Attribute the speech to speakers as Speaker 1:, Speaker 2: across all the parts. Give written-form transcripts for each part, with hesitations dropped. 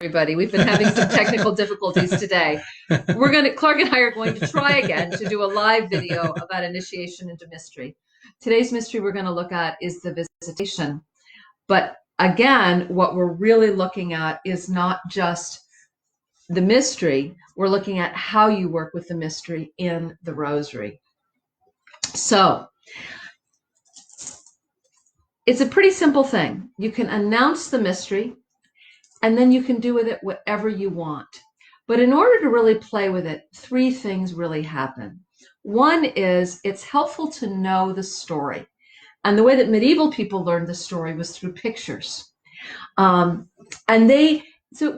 Speaker 1: Everybody. We've been having some technical difficulties today. Clark and I are going to try again to do a live video about initiation into mystery. Today's mystery we're going to look at is the Visitation. But again, what we're really looking at is not just the mystery. We're looking at how you work with the mystery in the Rosary. So it's a pretty simple thing. You can announce the mystery, and then you can do with it whatever you want. But in order to really play with it, three things really happen. One is it's helpful to know the story. And the way that medieval people learned the story was through pictures. So it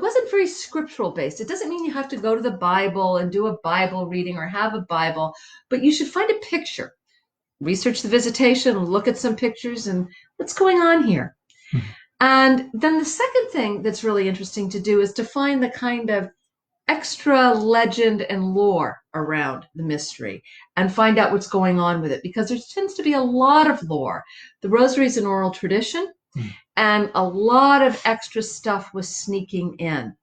Speaker 1: wasn't very scriptural based. It doesn't mean you have to go to the Bible and do a Bible reading or have a Bible, but you should find a picture. Research the Visitation, look at some pictures and what's going on here. And then the second thing that's really interesting to do is to find the kind of extra legend and lore around the mystery and find out what's going on with it, because there tends to be a lot of lore. The Rosary is an oral tradition, and a lot of extra stuff was sneaking in.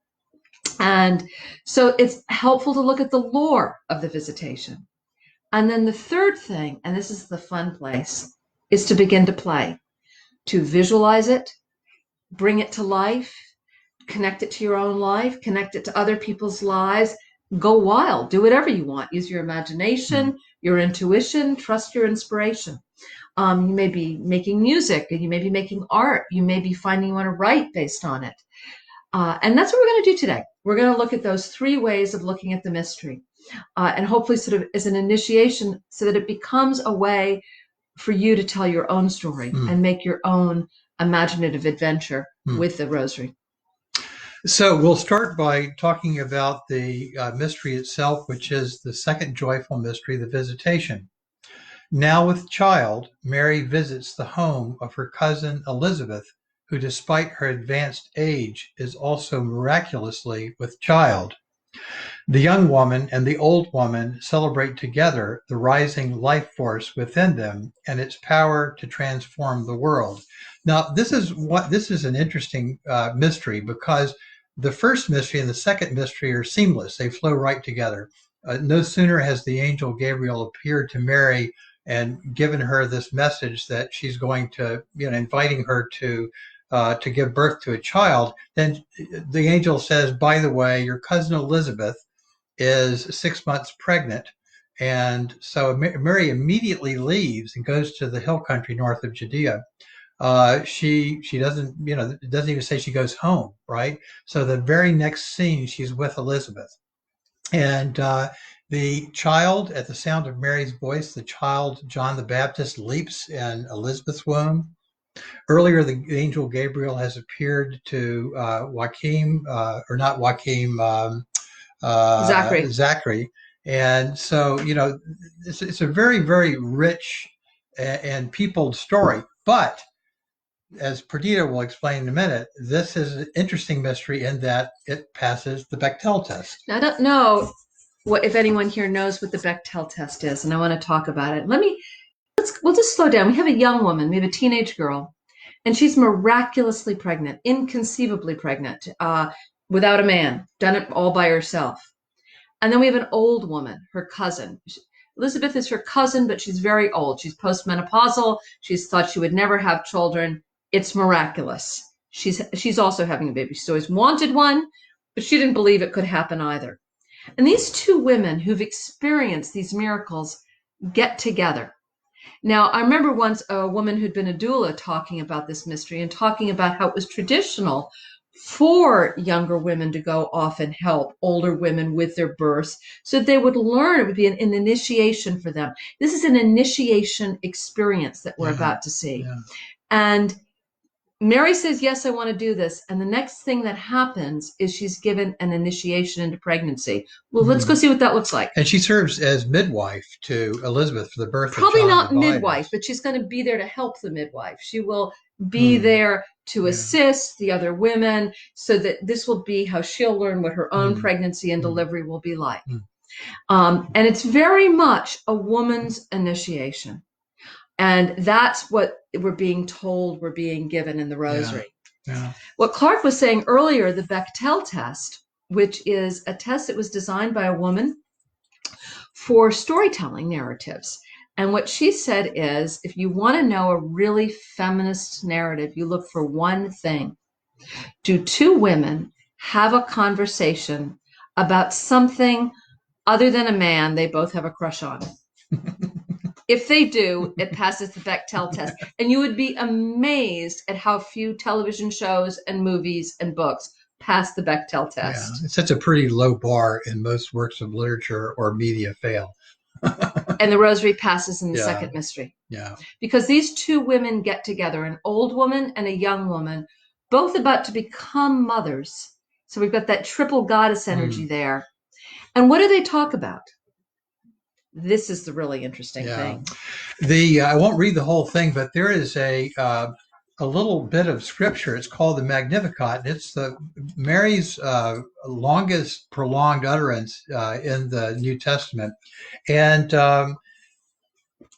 Speaker 1: And so it's helpful to look at the lore of the Visitation. And then the third thing, and this is the fun place, is to begin to play, to visualize it, bring it to life, connect it to your own life, connect it to other people's lives, go wild, do whatever you want. Use your imagination, your intuition, trust your inspiration. You may be making music, and you may be making art. You may be finding you want to write based on it. And that's what we're going to do today. We're going to look at those three ways of looking at the mystery, and hopefully sort of as an initiation so that it becomes a way for you to tell your own story and make your own imaginative adventure with the Rosary.
Speaker 2: So we'll start by talking about the mystery itself, which is the second joyful mystery, the Visitation. Now with child, Mary visits the home of her cousin Elizabeth, who despite her advanced age is also miraculously with child. The young woman and the old woman celebrate together the rising life force within them and its power to transform the world. Now, this is an interesting mystery, because the first mystery and the second mystery are seamless. They flow right together. No sooner has the angel Gabriel appeared to Mary and given her this message that she's going to, inviting her to give birth to a child, then the angel says, by the way, your cousin Elizabeth is 6 months pregnant. And so Mary immediately leaves and goes to the hill country north of Judea. She doesn't, it doesn't even say she goes home, right? So the very next scene, she's with Elizabeth. And the child, at the sound of Mary's voice, the child, John the Baptist, leaps in Elizabeth's womb. Earlier, the angel Gabriel has appeared to Zachary. And so, it's a very, very rich and peopled story. But as Perdita will explain in a minute, this is an interesting mystery in that it passes the Bechdel test.
Speaker 1: Now, I don't know if anyone here knows what the Bechdel test is, and I want to talk about it. We'll just slow down. We have a young woman, we have a teenage girl, and she's miraculously pregnant, inconceivably pregnant, without a man, done it all by herself. And then we have an old woman, her cousin. Elizabeth is her cousin, but she's very old. She's postmenopausal. She's thought she would never have children. It's miraculous. She's also having a baby. She's always wanted one, but she didn't believe it could happen either. And these two women who've experienced these miracles get together. Now, I remember once a woman who'd been a doula talking about this mystery and talking about how it was traditional for younger women to go off and help older women with their births so that they would learn. It would be an initiation for them. This is an initiation experience that we're about to see. Yeah. And Mary says, yes, I want to do this. And the next thing that happens is she's given an initiation into pregnancy. Well, let's go see what that looks like.
Speaker 2: And she serves as midwife to Elizabeth for the birth
Speaker 1: Probably
Speaker 2: of John
Speaker 1: not midwife, but she's going to be there to help the midwife. She will be there to assist the other women so that this will be how she'll learn what her own pregnancy and delivery will be like. And it's very much a woman's initiation. And that's what we're being told we're being given in the Rosary.
Speaker 2: Yeah.
Speaker 1: What Clark was saying earlier, the Bechtel test, which is a test that was designed by a woman for storytelling narratives. And what she said is, if you want to know a really feminist narrative, you look for one thing. Do two women have a conversation about something other than a man they both have a crush on? If they do, it passes the Bechtel test. And you would be amazed at how few television shows and movies and books pass the Bechtel
Speaker 2: Yeah,
Speaker 1: test.
Speaker 2: it sets a pretty low bar, and most works of literature or media fail.
Speaker 1: And the rosary passes in the
Speaker 2: Yeah,
Speaker 1: second mystery.
Speaker 2: yeah.
Speaker 1: Because these two women get together, an old woman and a young woman, both about to become mothers. So we've got that triple goddess energy there. And what do they talk about? This is the really interesting
Speaker 2: Yeah.
Speaker 1: thing.
Speaker 2: I won't read the whole thing, but there is a little bit of scripture. It's called the Magnificat. It's the Mary's longest prolonged utterance in the New Testament, and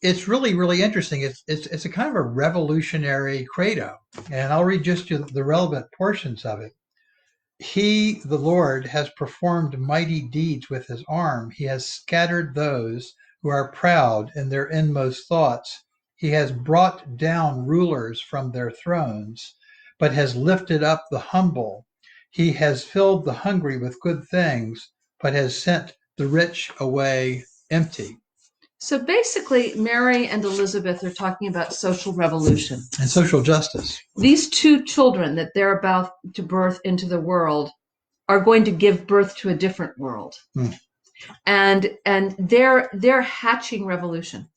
Speaker 2: it's really really interesting. It's a kind of a revolutionary credo, and I'll read just the relevant portions of it. He, the Lord, has performed mighty deeds with his arm. He has scattered those who are proud in their inmost thoughts. He has brought down rulers from their thrones, but has lifted up the humble. He has filled the hungry with good things, but has sent the rich away empty.
Speaker 1: So basically, Mary and Elizabeth are talking about social revolution
Speaker 2: and social justice.
Speaker 1: These two children that they're about to birth into the world are going to give birth to a different world. And they're hatching revolution.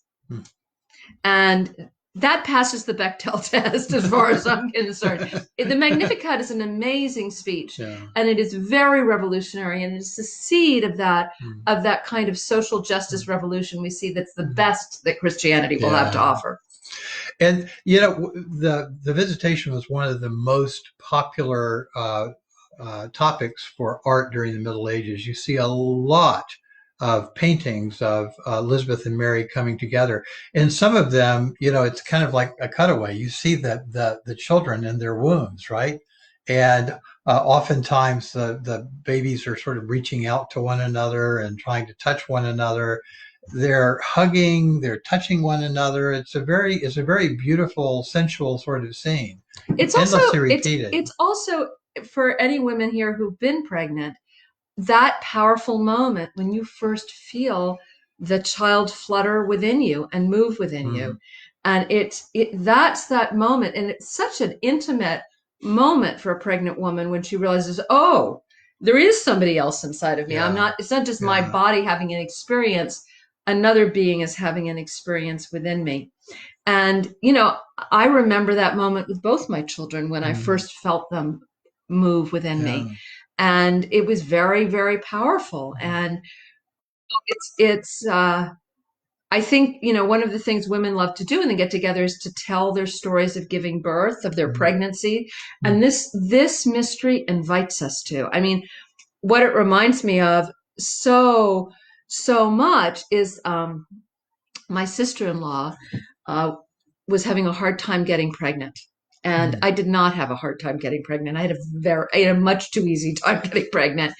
Speaker 1: And that passes the Bechtel test as far as I'm concerned. The Magnificat is an amazing speech, and it is very revolutionary, and it's the seed of that kind of social justice revolution we see that's the best that Christianity will have to offer.
Speaker 2: And the Visitation was one of the most popular topics for art during the Middle Ages. You see a lot of paintings of Elizabeth and Mary coming together, and some of them, it's kind of like a cutaway. You see the children in their wombs, right? And oftentimes the babies are sort of reaching out to one another and trying to touch one another. They're hugging, they're touching one another. It's a very beautiful, sensual sort of scene.
Speaker 1: It's
Speaker 2: endlessly repeated.
Speaker 1: It's also for any women here who've been pregnant, that powerful moment when you first feel the child flutter within you and move within you. And that's that moment. And it's such an intimate moment for a pregnant woman when she realizes, oh, there is somebody else inside of me. It's not just my body having an experience. Another being is having an experience within me. And, I remember that moment with both my children when I first felt them move within me. And it was very, very powerful. And I think, one of the things women love to do when they get together is to tell their stories of giving birth, of their pregnancy. And this mystery invites us to. I mean, what it reminds me of so much is my sister-in-law was having a hard time getting pregnant. And I did not have a hard time getting pregnant. I had a much too easy time getting pregnant.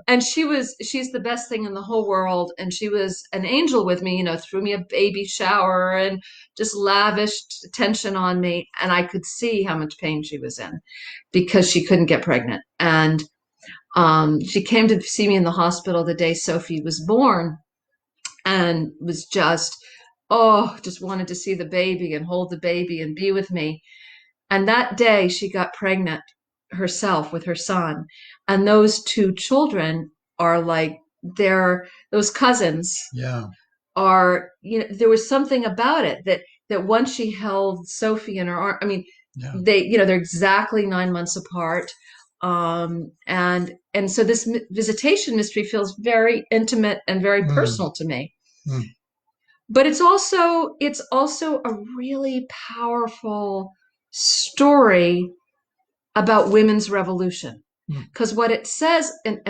Speaker 1: And she's the best thing in the whole world. And she was an angel with me, threw me a baby shower and just lavished attention on me. And I could see how much pain she was in because she couldn't get pregnant. And she came to see me in the hospital the day Sophie was born and was just wanted to see the baby and hold the baby and be with me. And that day she got pregnant herself with her son. And those two children are like, those cousins are, there was something about it that once she held Sophie in her arm, I mean, they're exactly 9 months apart. And so this visitation mystery feels very intimate and very personal to me. But it's also a really powerful story about women's revolution. Because what it says, and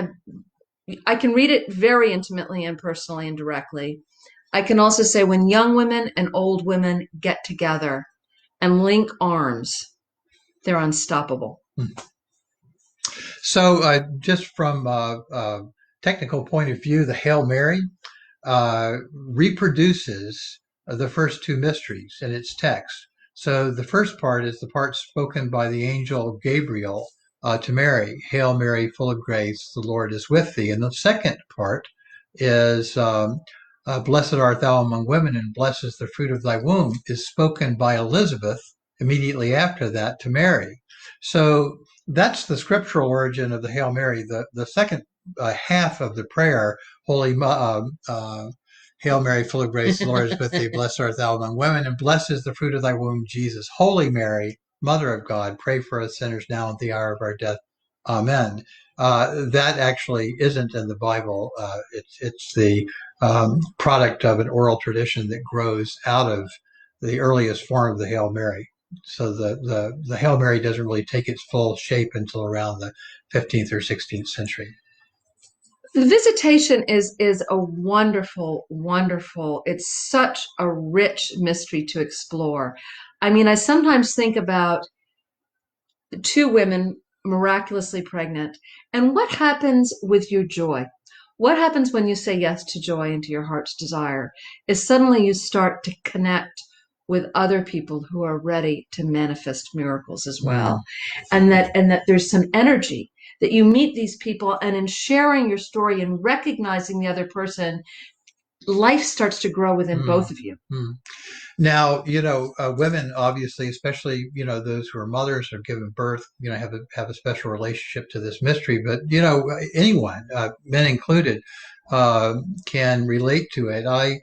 Speaker 1: I can read it very intimately and personally and directly. I can also say when young women and old women get together and link arms they're unstoppable.
Speaker 2: So just from a technical point of view, the Hail Mary reproduces the first two mysteries in its text. So the first part is the part spoken by the angel Gabriel to Mary, Hail Mary, full of grace, the Lord is with thee. And the second part is blessed art thou among women, and blessed is the fruit of thy womb, is spoken by Elizabeth immediately after that to Mary. So that's the scriptural origin of the Hail Mary. The second half of the prayer, Holy Hail Mary, full of grace, the Lord is with thee. Blessed art thou among women, and blessed is the fruit of thy womb, Jesus. Holy Mary, Mother of God, pray for us sinners now and at the hour of our death. Amen. That actually isn't in the Bible. It's the product of an oral tradition that grows out of the earliest form of the Hail Mary. So the Hail Mary doesn't really take its full shape until around the 15th or 16th century.
Speaker 1: The Visitation is a wonderful, it's such a rich mystery to explore. I mean, I sometimes think about two women miraculously pregnant, and what happens with your joy? What happens when you say yes to joy and to your heart's desire is suddenly you start to connect with other people who are ready to manifest miracles as well. And that there's some energy that you meet these people, and in sharing your story and recognizing the other person, life starts to grow within both of you.
Speaker 2: Now, women obviously, especially, those who are mothers or given birth, have a special relationship to this mystery. But, anyone, men included, can relate to it. I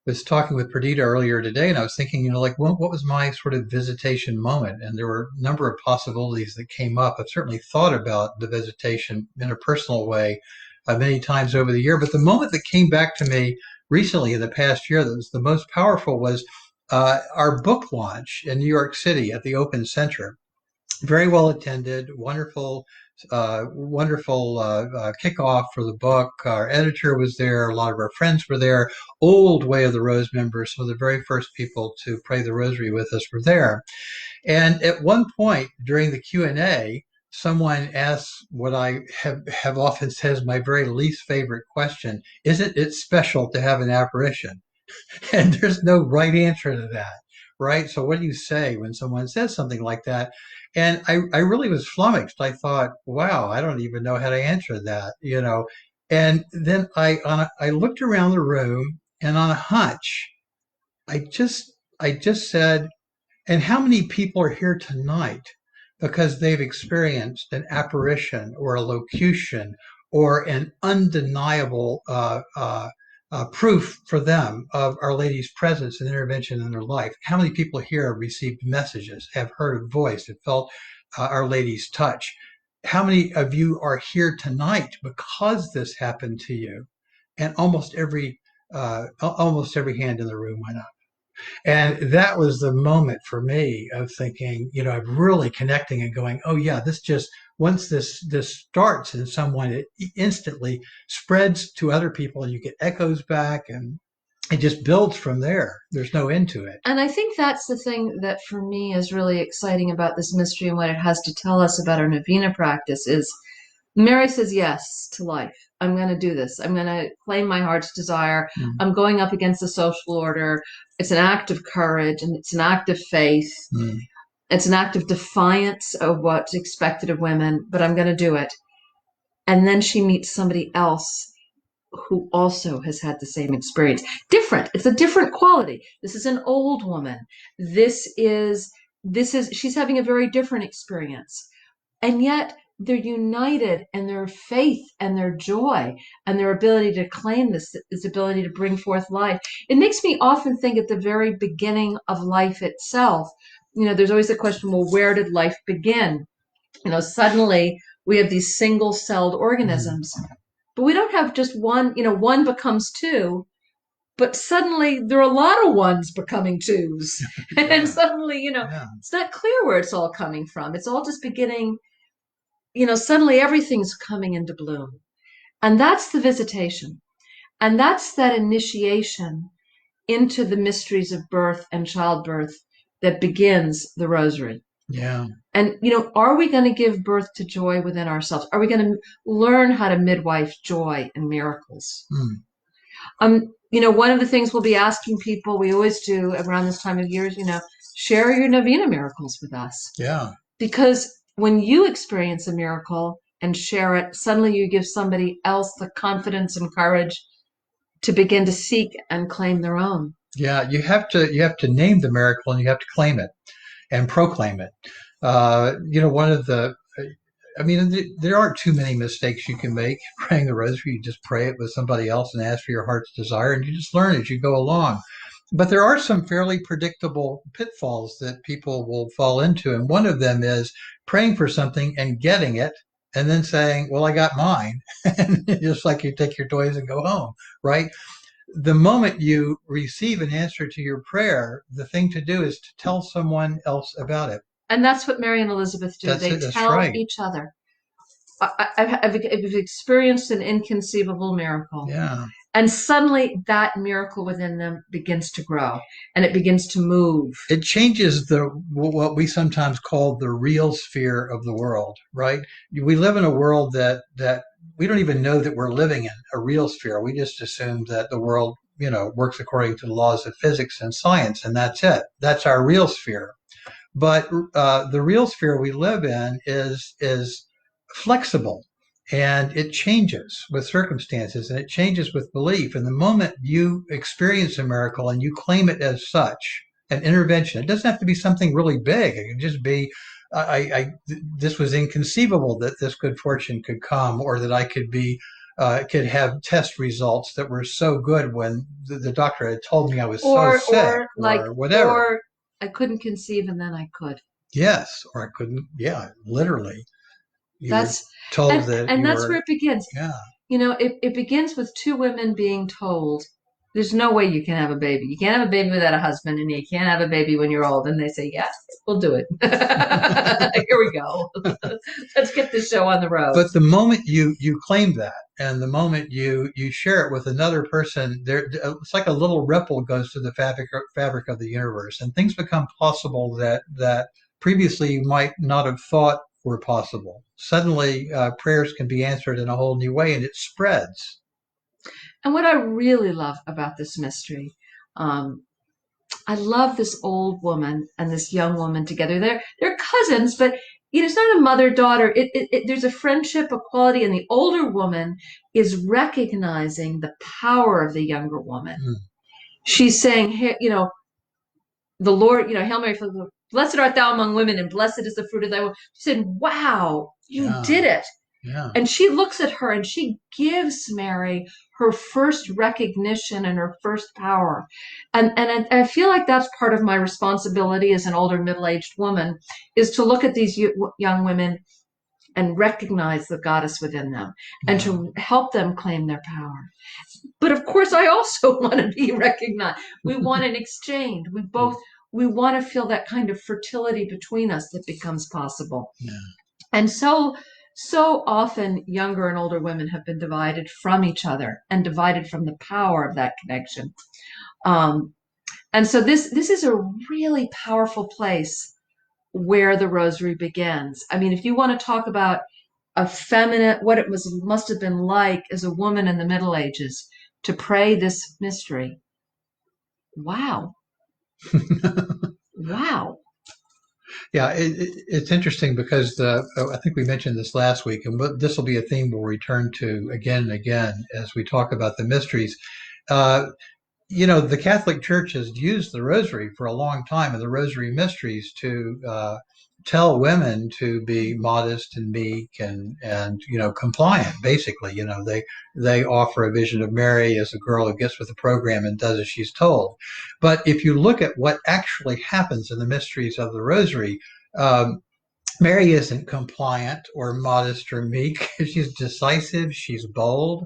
Speaker 2: was talking with Perdita earlier today, and I was thinking, what was my sort of visitation moment? And there were a number of possibilities that came up. I've certainly thought about the visitation in a personal way many times over the year. But the moment that came back to me recently in the past year that was the most powerful was our book launch in New York City at the Open Center. Very well attended, wonderful kickoff for the book. Our editor was there. A lot of our friends were there. Old Way of the Rose members, some of the very first people to pray the rosary with us were there. And at one point during the Q&A, someone asked what I have often said is my very least favorite question: isn't it special to have an apparition? And there's no right answer to that, right? So what do you say when someone says something like that? And I really was flummoxed. I thought, wow, I don't even know how to answer that. And then I looked around the room, and on a hunch, I just said, and how many people are here tonight because they've experienced an apparition or a locution or an undeniable proof for them of Our Lady's presence and intervention in their life? How many people here have received messages, have heard a voice, have felt Our Lady's touch? How many of you are here tonight because this happened to you? And almost every hand in the room went up. And that was the moment for me of thinking, of really connecting and going, oh yeah, once this starts in someone, it instantly spreads to other people and you get echoes back, and it just builds from there. There's no end to it.
Speaker 1: And I think that's the thing that for me is really exciting about this mystery and what it has to tell us about our novena practice is Mary says yes to life. I'm going to do this. I'm going to claim my heart's desire. I'm going up against the social order. It's an act of courage, and it's an act of faith. It's an act of defiance of what's expected of women, but I'm going to do it. And then she meets somebody else who also has had the same experience. Different. It's a different quality. This is an old woman. She's having a very different experience. And yet they're united in their faith and their joy and their ability to claim this ability to bring forth life. It makes me often think at the very beginning of life itself, there's always a question, well, where did life begin? Suddenly we have these single-celled organisms, but we don't have just one, one becomes two, but suddenly there are a lot of ones becoming twos. And suddenly, it's not clear where it's all coming from. It's all just beginning. Suddenly everything's coming into bloom. And that's the visitation. And that's that initiation into the mysteries of birth and childbirth that begins the rosary.
Speaker 2: Yeah.
Speaker 1: And, are we going to give birth to joy within ourselves? Are we going to learn how to midwife joy and miracles?
Speaker 2: Mm.
Speaker 1: One of the things we'll be asking people, we always do around this time of year, is, share your Novena miracles with us.
Speaker 2: Yeah.
Speaker 1: Because when you experience a miracle and share it, suddenly you give somebody else the confidence and courage to begin to seek and claim their own.
Speaker 2: Yeah. You have to name the miracle and you have to claim it and proclaim it. One of the there aren't too many mistakes you can make praying the rosary. You just pray it with somebody else and ask for your heart's desire, and you just learn as you go along. But there are some fairly predictable pitfalls that people will fall into. And one of them is praying for something and getting it and then saying, well, I got mine. And just like you take your toys and go home, right? The moment you receive an answer to your prayer, the thing to do is to tell someone else about it.
Speaker 1: And that's what Mary and Elizabeth do.
Speaker 2: That's
Speaker 1: They
Speaker 2: it. That's
Speaker 1: tell
Speaker 2: right.
Speaker 1: each other. I've experienced an inconceivable miracle.
Speaker 2: Yeah.
Speaker 1: And suddenly that miracle within them begins to grow and it begins to move.
Speaker 2: It changes what we sometimes call the real sphere of the world, right? We live in a world that we don't even know that we're living in a real sphere. We just assume that the world, works according to the laws of physics and science, and that's it. That's our real sphere. But the real sphere we live in is flexible, and it changes with circumstances, and it changes with belief. And the moment you experience a miracle and you claim it as such, an intervention, it doesn't have to be something really big. It can just be, this was inconceivable that this good fortune could come, or that I could have test results that were so good when the doctor had told me I was so sick, or whatever.
Speaker 1: Or I couldn't conceive and then I could.
Speaker 2: Yes, or I couldn't. Yeah, literally. You were
Speaker 1: That's
Speaker 2: told that
Speaker 1: and
Speaker 2: you
Speaker 1: that's where
Speaker 2: were.
Speaker 1: it begins.
Speaker 2: Yeah.
Speaker 1: It begins with two women being told there's no way you can have a baby. You can't have a baby without a husband, and you can't have a baby when you're old. And they say, yes, we'll do it. Here we go. Let's get this show on the road.
Speaker 2: But the moment you claim that, and the moment you share it with another person, it's like a little ripple goes to the fabric of the universe, and things become possible that previously you might not have thought were possible. Suddenly, prayers can be answered in a whole new way, and it spreads.
Speaker 1: And what I really love about this mystery, I love this old woman and this young woman together. They're cousins, but it's not a mother-daughter. There's a friendship, a quality, and the older woman is recognizing the power of the younger woman.
Speaker 2: Mm.
Speaker 1: She's saying, hey, the Lord, Hail Mary, blessed art thou among women, and blessed is the fruit of thy womb. She said, wow, you did it.
Speaker 2: Yeah.
Speaker 1: And she looks at her and she gives Mary her first recognition and her first power. And I feel like that's part of my responsibility as an older middle-aged woman, is to look at these young women and recognize the goddess within them and to help them claim their power. But of course, I also want to be recognized. We want an exchange. We want to feel that kind of fertility between us that becomes possible.
Speaker 2: Yeah.
Speaker 1: And so often younger and older women have been divided from each other and divided from the power of that connection. And so this is a really powerful place where the rosary begins. I mean, if you want to talk about a feminine, what it must have been like as a woman in the Middle Ages to pray this mystery. Wow. Wow.
Speaker 2: Yeah, it's interesting because I think we mentioned this last week, and this will be a theme we'll return to again and again as we talk about the mysteries. Uh, the Catholic Church has used the Rosary for a long time, and the Rosary mysteries to tell women to be modest and meek and compliant. Basically, they offer a vision of Mary as a girl who gets with the program and does as she's told. But if you look at what actually happens in the mysteries of the Rosary, um, Mary isn't compliant or modest or meek. She's decisive. She's bold.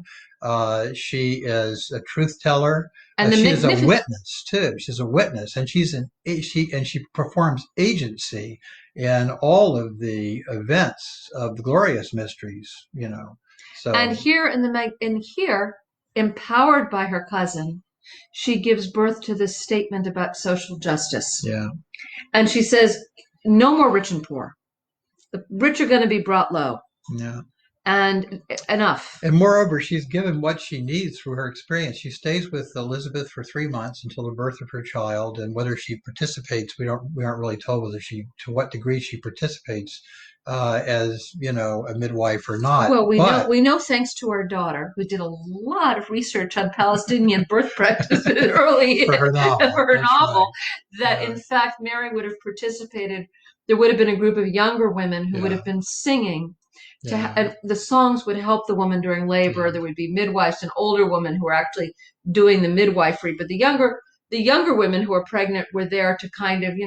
Speaker 2: She is a truth teller.
Speaker 1: And
Speaker 2: she is a witness too. She's a witness, and she performs agency in all of the events of the glorious mysteries. So
Speaker 1: and here empowered by her cousin, she gives birth to this statement about social justice.
Speaker 2: Yeah.
Speaker 1: And she says, no more rich and poor. The rich are going to be brought low.
Speaker 2: Yeah.
Speaker 1: And enough.
Speaker 2: And moreover, she's given what she needs through her experience. She stays with Elizabeth for 3 months until the birth of her child, and whether she participates, we aren't really told whether to what degree she participates as a midwife or not.
Speaker 1: Well, we know thanks to our daughter, who did a lot of research on Palestinian birth practices early
Speaker 2: for her novel,
Speaker 1: right. That
Speaker 2: Yeah.
Speaker 1: In fact
Speaker 2: Mary
Speaker 1: would have participated. There would have been a group of younger women who would have been singing. And the songs would help the woman during labor. There would be midwives and older women who were actually doing the midwifery, but the younger women who were pregnant were there to kind of,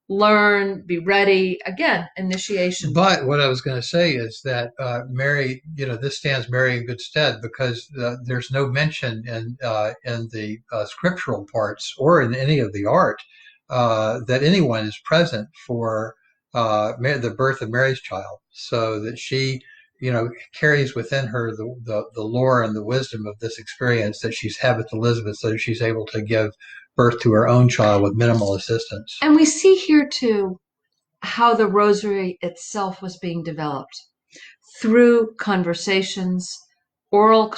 Speaker 1: learn, be ready. Again, initiation.
Speaker 2: But what I was going to say is that Mary, this stands Mary in good stead, because there's no mention in the scriptural parts or in any of the art that anyone is present for the birth of Mary's child, so that she, carries within her the lore and the wisdom of this experience that she's had with Elizabeth, so that she's able to give birth to her own child with minimal assistance.
Speaker 1: And we see here too how the rosary itself was being developed through conversations, oral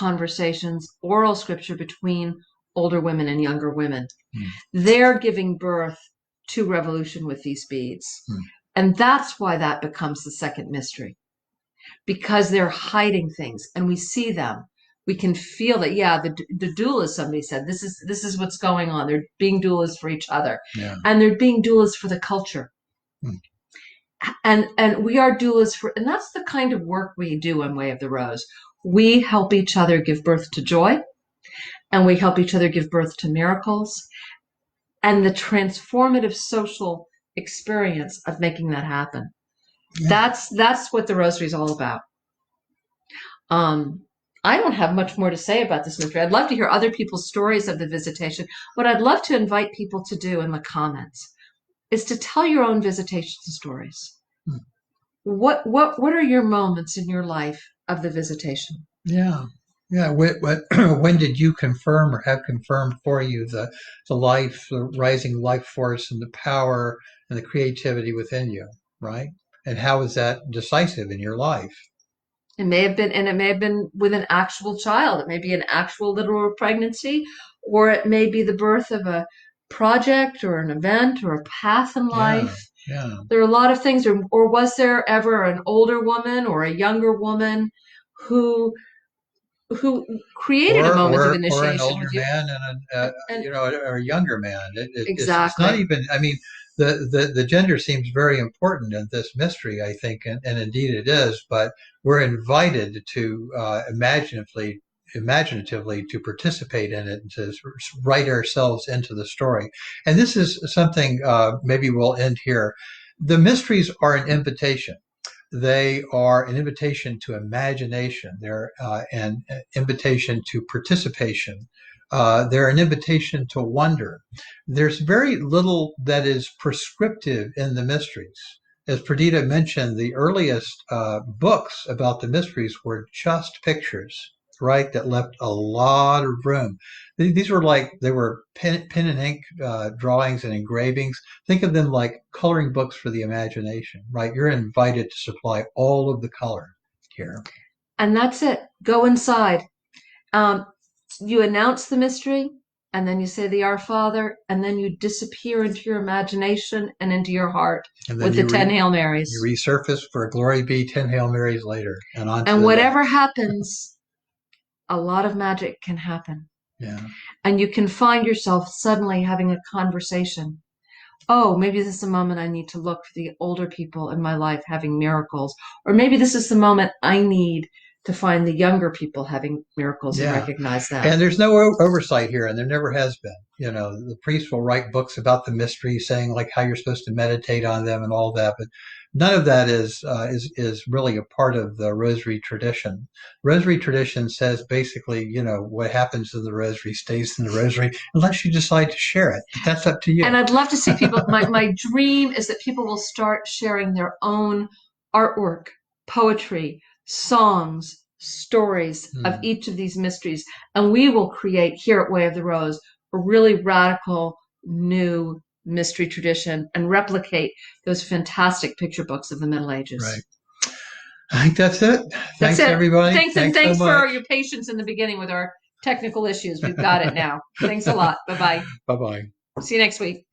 Speaker 1: scripture between older women and younger women. They're giving birth to revolution with these beads. And that's why that becomes the second mystery, because they're hiding things and we see them. We can feel that, the doulas, somebody said, this is what's going on. They're being doulas for each other. And they're being doulas for the culture. And we are doulas and that's the kind of work we do in Way of the Rose. We help each other give birth to joy, and we help each other give birth to miracles, and the transformative social experience of making that happen. That's what the Rosary is all about. I don't have much more to say about this mystery. I'd love to hear other people's stories of the Visitation. What I'd love to invite people to do in the comments is to tell your own visitation stories. What are your moments in your life of the Visitation?
Speaker 2: Yeah. When did you confirm or have confirmed for you the rising life force and the power and the creativity within you, right? And how is that decisive in your life?
Speaker 1: It may have been with an actual child. It may be an actual literal pregnancy, or it may be the birth of a project or an event or a path in life.
Speaker 2: Yeah.
Speaker 1: There are a lot of things. Or was there ever an older woman or a younger woman who created a moment of initiation?
Speaker 2: Or an older man and or a younger man.
Speaker 1: Exactly.
Speaker 2: It's not even, I mean, the gender seems very important in this mystery, I think, and indeed it is, but we're invited to imaginatively to participate in it and to write ourselves into the story. And this is something, maybe we'll end here. The mysteries are an invitation. They are an invitation to imagination. They're an invitation to participation. They're an invitation to wonder. There's very little that is prescriptive in the mysteries. As Perdita mentioned, the earliest books about the mysteries were just pictures, right, that left a lot of room. These were they were pen and ink drawings and engravings. Think of them like coloring books for the imagination, right? You're invited to supply all of the color here.
Speaker 1: And that's it. Go inside. You announce the mystery, and then you say the Our Father, and then you disappear into your imagination and into your heart with the 10 Hail Marys.
Speaker 2: You resurface for Glory Be 10 Hail Marys later.
Speaker 1: And whatever happens, a lot of magic can happen.
Speaker 2: Yeah.
Speaker 1: And you can find yourself suddenly having a conversation. Oh, maybe this is the moment I need to look for the older people in my life having miracles. Or maybe this is the moment I need to find the younger people having miracles and recognize that.
Speaker 2: And there's no oversight here, and there never has been. The priest will write books about the mysteries, saying like how you're supposed to meditate on them and all that, but none of that is really a part of the Rosary tradition. Rosary tradition says basically, what happens in the Rosary stays in the Rosary, unless you decide to share it. But that's up to you.
Speaker 1: And I'd love to see people. My dream is that people will start sharing their own artwork, poetry, songs, stories of each of these mysteries, and we will create here at Way of the Rose a really radical new mystery tradition and replicate those fantastic picture books of the Middle Ages.
Speaker 2: Right. I think that's it.
Speaker 1: That's
Speaker 2: Thanks,
Speaker 1: it.
Speaker 2: everybody.
Speaker 1: Thanks, and
Speaker 2: so
Speaker 1: thanks
Speaker 2: much.
Speaker 1: for your patience in the beginning with our technical issues. We've got it now. Thanks a lot. Bye-bye.
Speaker 2: Bye-bye.
Speaker 1: See you next week.